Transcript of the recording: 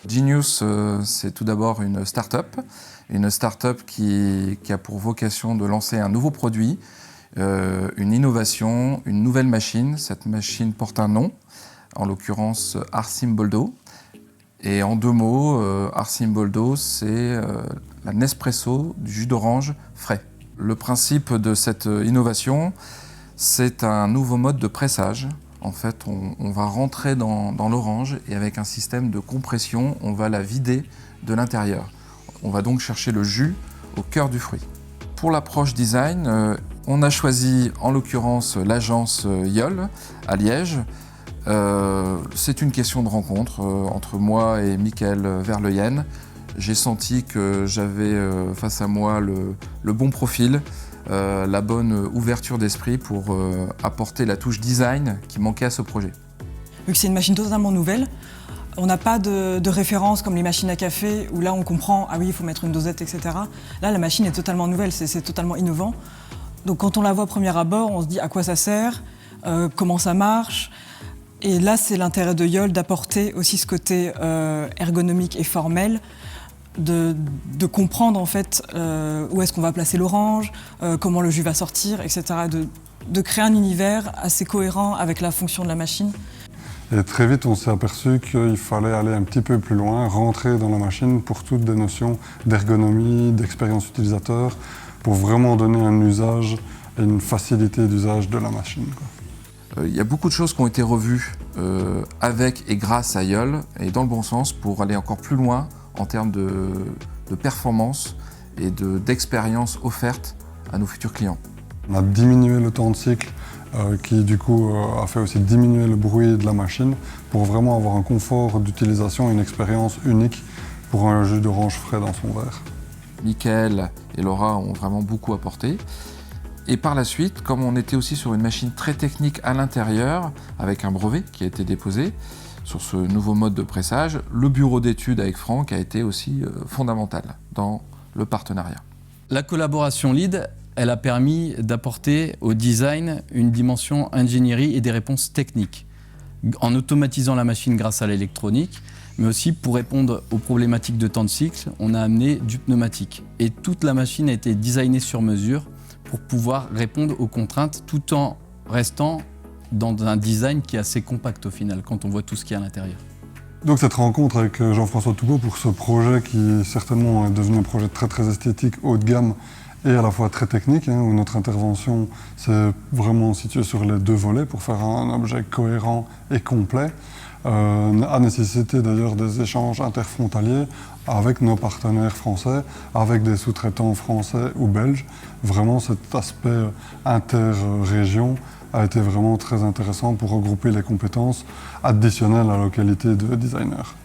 Genius, c'est tout d'abord une start-up qui a pour vocation de lancer un nouveau produit, une innovation, une nouvelle machine. Cette machine porte un nom, en l'occurrence Arcimboldo. Et en 2 mots, Arcimboldo, c'est la Nespresso du jus d'orange frais. Le principe de cette innovation, c'est un nouveau mode de pressage. En fait, on va rentrer dans l'orange et avec un système de compression, on va la vider de l'intérieur. On va donc chercher le jus au cœur du fruit. Pour l'approche design, on a choisi en l'occurrence l'agence Yole à Liège. C'est une question de rencontre entre moi et Michael Verleyen. J'ai senti que j'avais face à moi le bon profil, la bonne ouverture d'esprit pour apporter la touche design qui manquait à ce projet. Vu que c'est une machine totalement nouvelle, on n'a pas de référence comme les machines à café où là on comprend, ah oui, il faut mettre une dosette, etc. Là, la machine est totalement nouvelle, c'est totalement innovant. Donc quand on la voit au premier abord, on se dit à quoi ça sert, comment ça marche. Et là, c'est l'intérêt de Yole d'apporter aussi ce côté ergonomique et formel, de comprendre en fait où est-ce qu'on va placer l'orange, comment le jus va sortir, etc. De créer un univers assez cohérent avec la fonction de la machine. Et très vite, on s'est aperçu qu'il fallait aller un petit peu plus loin, rentrer dans la machine pour toutes des notions d'ergonomie, d'expérience utilisateur, pour vraiment donner un usage et une facilité d'usage de la machine, quoi. Il y a beaucoup de choses qui ont été revues avec et grâce à Yole, et dans le bon sens, pour aller encore plus loin en termes de performance et d'expérience offerte à nos futurs clients. On a diminué le temps de cycle, qui du coup a fait aussi diminuer le bruit de la machine pour vraiment avoir un confort d'utilisation et une expérience unique pour un jus d'orange frais dans son verre. Michael et Laura ont vraiment beaucoup apporté. Et par la suite, comme on était aussi sur une machine très technique à l'intérieur, avec un brevet qui a été déposé sur ce nouveau mode de pressage, le bureau d'études avec Franck a été aussi fondamental dans le partenariat. La collaboration LEED, elle a permis d'apporter au design une dimension ingénierie et des réponses techniques, en automatisant la machine grâce à l'électronique, mais aussi pour répondre aux problématiques de temps de cycle, on a amené du pneumatique. Et toute la machine a été designée sur mesure pour pouvoir répondre aux contraintes tout en restant dans un design qui est assez compact au final, quand on voit tout ce qu'il y a à l'intérieur. Donc cette rencontre avec Jean-François Toupeau pour ce projet qui certainement est devenu un projet très esthétique, haut de gamme et à la fois très technique, où notre intervention s'est vraiment située sur les 2 volets pour faire un objet cohérent et complet, a nécessité d'ailleurs des échanges interfrontaliers avec nos partenaires français, avec des sous-traitants français ou belges. Vraiment cet aspect interrégion a été vraiment très intéressant pour regrouper les compétences additionnelles à la qualité de designer.